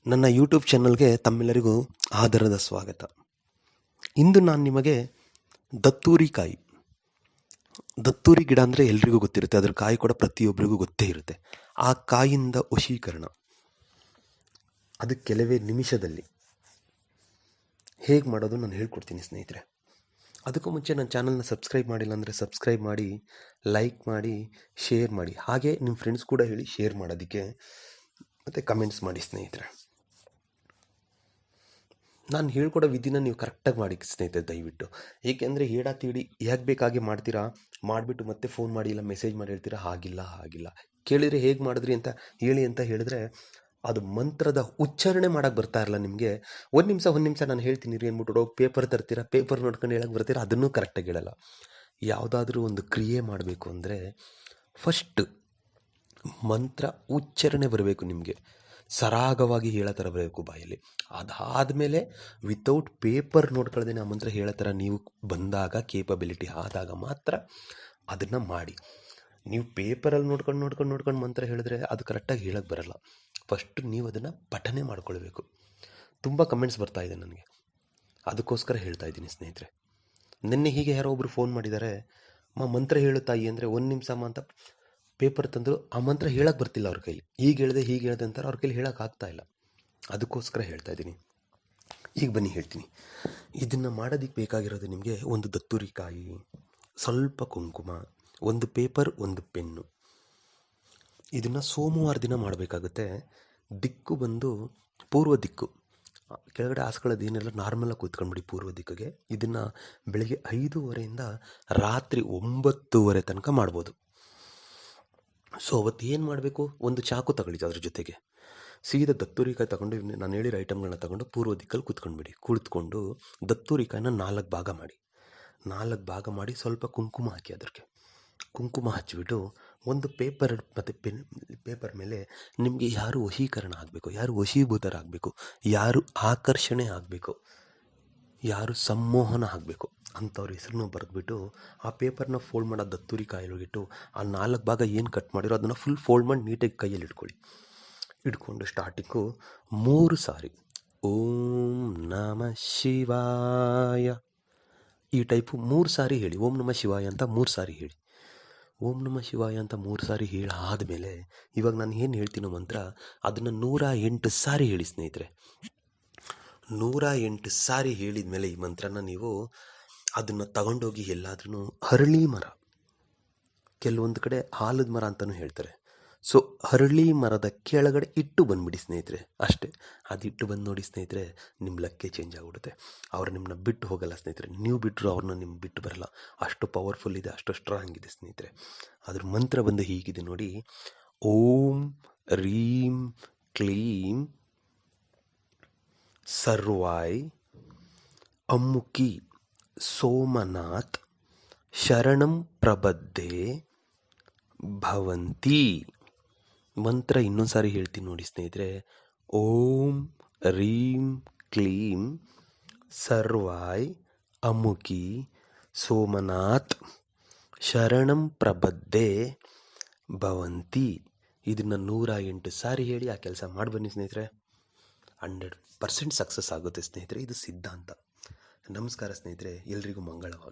ನನ್ನ ಯೂಟ್ಯೂಬ್ ಚಾನಲ್ಗೆ ತಮ್ಮೆಲ್ಲರಿಗೂ ಆದರದ ಸ್ವಾಗತ. ಇಂದು ನಾನು ನಿಮಗೆ ದತ್ತೂರಿ ಕಾಯಿ, ದತ್ತೂರಿ ಗಿಡ ಅಂದರೆ ಎಲ್ರಿಗೂ ಗೊತ್ತಿರುತ್ತೆ, ಅದರ ಕಾಯಿ ಕೂಡ ಪ್ರತಿಯೊಬ್ಬರಿಗೂ ಗೊತ್ತೇ ಇರುತ್ತೆ. ಆ ಕಾಯಿಂದ ವಶೀಕರಣ ಅದು ಕೆಲವೇ ನಿಮಿಷದಲ್ಲಿ ಹೇಗೆ ಮಾಡೋದು ನಾನು ಹೇಳ್ಕೊಡ್ತೀನಿ ಸ್ನೇಹಿತರೆ. ಅದಕ್ಕೂ ಮುಂಚೆ ನನ್ನ ಚಾನಲ್ನ ಸಬ್ಸ್ಕ್ರೈಬ್ ಮಾಡಿಲ್ಲ ಅಂದರೆ ಸಬ್ಸ್ಕ್ರೈಬ್ ಮಾಡಿ, ಲೈಕ್ ಮಾಡಿ, ಶೇರ್ ಮಾಡಿ. ಹಾಗೆ ನಿಮ್ಮ ಫ್ರೆಂಡ್ಸ್ ಕೂಡ ಹೇಳಿ ಶೇರ್ ಮಾಡೋದಕ್ಕೆ, ಮತ್ತು ಕಮೆಂಟ್ಸ್ ಮಾಡಿ ಸ್ನೇಹಿತರೆ. ನಾನು ಹೇಳ್ಕೊಡೋ ವಿಧಿನ ನೀವು ಕರೆಕ್ಟಾಗಿ ಮಾಡಿ ಸ್ನೇಹಿತರೆ ದಯವಿಟ್ಟು. ಏಕೆಂದರೆ ಹೇಳಾತೀಡಿ ಹೇಗೆ ಬೇಕಾಗಿ ಮಾಡ್ತೀರಾ, ಮಾಡಿಬಿಟ್ಟು ಮತ್ತೆ ಫೋನ್ ಮಾಡಿ ಇಲ್ಲ ಮೆಸೇಜ್ ಮಾಡಿ ಹೇಳ್ತೀರಾ ಹಾಗಿಲ್ಲ ಕೇಳಿದರೆ ಹೇಗೆ ಮಾಡಿದ್ರಿ ಅಂತ ಹೇಳಿ ಅಂತ ಹೇಳಿದ್ರೆ ಅದು ಮಂತ್ರದ ಉಚ್ಚಾರಣೆ ಮಾಡೋಕ್ಕೆ ಬರ್ತಾ ಇರಲ್ಲ ನಿಮಗೆ. ಒಂದು ನಿಮಿಷ ನಾನು ಹೇಳ್ತೀನಿ ರೀ ಅಂದ್ಬಿಟ್ಟು ಪೇಪರ್ ತರ್ತೀರಾ, ಪೇಪರ್ ನೋಡ್ಕೊಂಡು ಹೇಳಕ್ಕೆ ಬರ್ತೀರಾ, ಅದನ್ನೂ ಕರೆಕ್ಟಾಗಿ ಹೇಳಲ್ಲ. ಯಾವುದಾದ್ರೂ ಒಂದು ಕ್ರಿಯೆ ಮಾಡಬೇಕು ಅಂದರೆ ಫಸ್ಟ್ ಮಂತ್ರ ಉಚ್ಚಾರಣೆ ಬರಬೇಕು ನಿಮಗೆ, ಸರಾಗವಾಗಿ ಹೇಳೋ ಥರ ಬರಬೇಕು ಬಾಯಲ್ಲಿ. ಅದಾದಮೇಲೆ ವಿತೌಟ್ ಪೇಪರ್ ನೋಡ್ಕೊಳ್ದೇ ಆ ಮಂತ್ರ ಹೇಳೋ ಥರ ನೀವು ಬಂದಾಗ, ಕೇಪಬಿಲಿಟಿ ಆದಾಗ ಮಾತ್ರ ಅದನ್ನು ಮಾಡಿ. ನೀವು ಪೇಪರಲ್ಲಿ ನೋಡ್ಕೊಂಡು ಮಂತ್ರ ಹೇಳಿದ್ರೆ ಅದು ಕರೆಕ್ಟಾಗಿ ಹೇಳೋಕ್ಕೆ ಬರಲ್ಲ. ಫಸ್ಟ್ ನೀವು ಅದನ್ನು ಪಠನೆ ಮಾಡ್ಕೊಳ್ಬೇಕು. ತುಂಬ ಕಮೆಂಟ್ಸ್ ಬರ್ತಾ ಇದೆ ನನಗೆ, ಅದಕ್ಕೋಸ್ಕರ ಹೇಳ್ತಾ ಇದ್ದೀನಿ ಸ್ನೇಹಿತರೆ. ನಿನ್ನೆ ಹೀಗೆ ಯಾರೋ ಒಬ್ಬರು ಫೋನ್ ಮಾಡಿದ್ದಾರೆ, ಮಂತ್ರ ಹೇಳು ತಾಯಿ ಅಂದರೆ 1 ನಿಮಿಷ ಅಂತ ಪೇಪರ್ ತಂದರು, ಆ ಮಂತ್ರ ಹೇಳಕ್ಕೆ ಬರ್ತಿಲ್ಲ ಅವ್ರ ಕೈಲಿ. ಹೀಗೆ ಹೇಳಿದೆ ಅಂತಾರೆ, ಅವ್ರ ಕೈಲಿ ಹೇಳೋಕೆ ಆಗ್ತಾಯಿಲ್ಲ. ಅದಕ್ಕೋಸ್ಕರ ಹೇಳ್ತಾ ಇದ್ದೀನಿ. ಈಗ ಬನ್ನಿ ಹೇಳ್ತೀನಿ. ಇದನ್ನು ಮಾಡೋದಕ್ಕೆ ಬೇಕಾಗಿರೋದು ನಿಮಗೆ ಒಂದು ದತ್ತೂರಿ ಕಾಯಿ, ಸ್ವಲ್ಪ ಕುಂಕುಮ, ಒಂದು ಪೇಪರ್, ಒಂದು ಪೆನ್ನು. ಇದನ್ನು ಸೋಮವಾರ ದಿನ ಮಾಡಬೇಕಾಗುತ್ತೆ. ದಿಕ್ಕು ಬಂದು ಪೂರ್ವ ದಿಕ್ಕು. ಕೆಳಗಡೆ ಹಾಸ್ಕೊಳ್ಳೋದೇನೆಲ್ಲ ನಾರ್ಮಲಾಗಿ ಕೂತ್ಕೊಂಡ್ಬಿಡಿ ಪೂರ್ವ ದಿಕ್ಕಿಗೆ. ಇದನ್ನು ಬೆಳಗ್ಗೆ 5:30 ರಾತ್ರಿ 9:00 ತನಕ ಮಾಡ್ಬೋದು. ಸೊ ಅವತ್ತು ಏನು ಮಾಡಬೇಕು, ಒಂದು ಚಾಕು ತಗೊಳ್ಳಿ, ಅದ್ರ ಜೊತೆಗೆ ಸೀದಾ ದತ್ತೂರಿಕಾಯಿ ತಗೊಂಡು ನಾನು ಹೇಳಿರೋ ಐಟಮ್ಗಳನ್ನ ತಗೊಂಡು ಪೂರ್ವ ದಿಕ್ಕಲ್ಲಿ ಕುಳಿತುಕೊಂಡು ದತ್ತೂರಿಕಾಯಿನ 4 ಭಾಗ ಮಾಡಿ ಸ್ವಲ್ಪ ಕುಂಕುಮ ಹಾಕಿ, ಅದಕ್ಕೆ ಕುಂಕುಮ ಹಚ್ಚಿಬಿಟ್ಟು ಒಂದು ಪೇಪರ್ ಮತ್ತು ಪೇಪರ್ ಮೇಲೆ ನಿಮಗೆ ಯಾರು ವಶೀಕರಣ ಆಗಬೇಕು, ಯಾರು ವಶೀಭೂತರಾಗಬೇಕು, ಯಾರು ಆಕರ್ಷಣೆ ಆಗಬೇಕು, ಯಾರು ಸಂಮೋಹನ ಆಗಬೇಕು ಅಂಥವ್ರ ಹೆಸರನ್ನ ಬರೆದ್ಬಿಟ್ಟು ಆ ಪೇಪರ್ನ ಫೋಲ್ಡ್ ಮಾಡೋ ದತ್ತೂರಿ ಕಾಯಿಯೊಳಗಿಟ್ಟು ಆ 4 ಭಾಗ ಏನು ಕಟ್ ಮಾಡಿರೋ ಅದನ್ನು ಫುಲ್ ಫೋಲ್ಡ್ ಮಾಡಿ ನೀಟಾಗಿ ಕೈಯಲ್ಲಿ ಇಟ್ಕೊಂಡು ಸ್ಟಾರ್ಟಿಂಗು 3 ಸಾರಿ ಓಂ ನಮಃ ಶಿವಾಯ ಈ ಟೈಪು 3 ಸಾರಿ ಹೇಳಿ. ಓಂ ನಮಃ ಶಿವಾಯ ಅಂತ 3 ಸಾರಿ ಹೇಳಿ. ಓಂ ನಮಃ ಶಿವಾಯ ಅಂತ 3 ಸಾರಿ ಹೇಳಾದಮೇಲೆ ಇವಾಗ ನಾನು ಏನು ಹೇಳ್ತೀನೋ ಮಂತ್ರ ಅದನ್ನು 108 ಸಾರಿ ಹೇಳಿ ಸ್ನೇಹಿತರೆ. 108 ಸಾರಿ ಹೇಳಿದ ಮೇಲೆ ಈ ಮಂತ್ರನ ನೀವು ಅದನ್ನು ತಗೊಂಡೋಗಿ ಎಲ್ಲಾದ್ರೂ ಹರಳಿ ಮರ, ಕೆಲವೊಂದು ಕಡೆ ಆಲದ ಮರ ಅಂತಲೂ ಹೇಳ್ತಾರೆ, ಸೊ ಹರಳಿ ಮರದ ಕೆಳಗಡೆ ಇಟ್ಟು ಬಂದುಬಿಡಿ ಸ್ನೇಹಿತರೆ. ಅಷ್ಟೇ, ಅದಿಟ್ಟು ಬಂದು ನೋಡಿ ಸ್ನೇಹಿತರೆ, ನಿಮ್ಮ ಲಕ್ಕೇ ಚೇಂಜ್ ಆಗಿಬಿಡುತ್ತೆ. ಅವ್ರು ನಿಮ್ಮನ್ನ ಬಿಟ್ಟು ಹೋಗಲ್ಲ ಸ್ನೇಹಿತರೆ, ನೀವು ಬಿಟ್ಟರು ಅವ್ರನ್ನ ನಿಮ್ಗೆ ಬಿಟ್ಟು ಬರಲ್ಲ. ಅಷ್ಟು ಪವರ್ಫುಲ್ ಇದೆ, ಅಷ್ಟು ಸ್ಟ್ರಾಂಗ್ ಇದೆ ಸ್ನೇಹಿತರೆ. ಅದ್ರ ಮಂತ್ರ ಬಂದು ಹೀಗಿದೆ ನೋಡಿ. ಓಂ ರೀಂ ಕ್ಲೀಂ ಸರ್ವಾಯ್ ಅಮ್ಮುಕಿ ಸೋಮನಾಥ್ ಶರಣಂ ಪ್ರಬದ್ಧೆ ಭವಂತಿ. ಮಂತ್ರ ಇನ್ನೊಂದು ಸಾರಿ ಹೇಳ್ತೀನಿ ನೋಡಿ ಸ್ನೇಹಿತರೆ. ಓಂ ರೀಂ ಕ್ಲೀಂ ಸರ್ವಾಯ್ ಅಮ್ಮುಕಿ ಸೋಮನಾಥ್ ಶರಣಂ ಪ್ರಬದ್ಧೆ ಭವಂತಿ. ಇದನ್ನು 108 ಸಾರಿ ಹೇಳಿ ಆ ಕೆಲಸ ಮಾಡಿ ಬನ್ನಿ ಸ್ನೇಹಿತರೆ. 100% ಸಕ್ಸಸ್ ಆಗುತ್ತೆ ಸ್ನೇಹಿತರೆ. ಇದು ಸಿದ್ಧಾಂತ. ನಮಸ್ಕಾರ ಸ್ನೇಹಿತರೆ, ಎಲ್ರಿಗೂ ಮಂಗಳವಾಗಲಿ.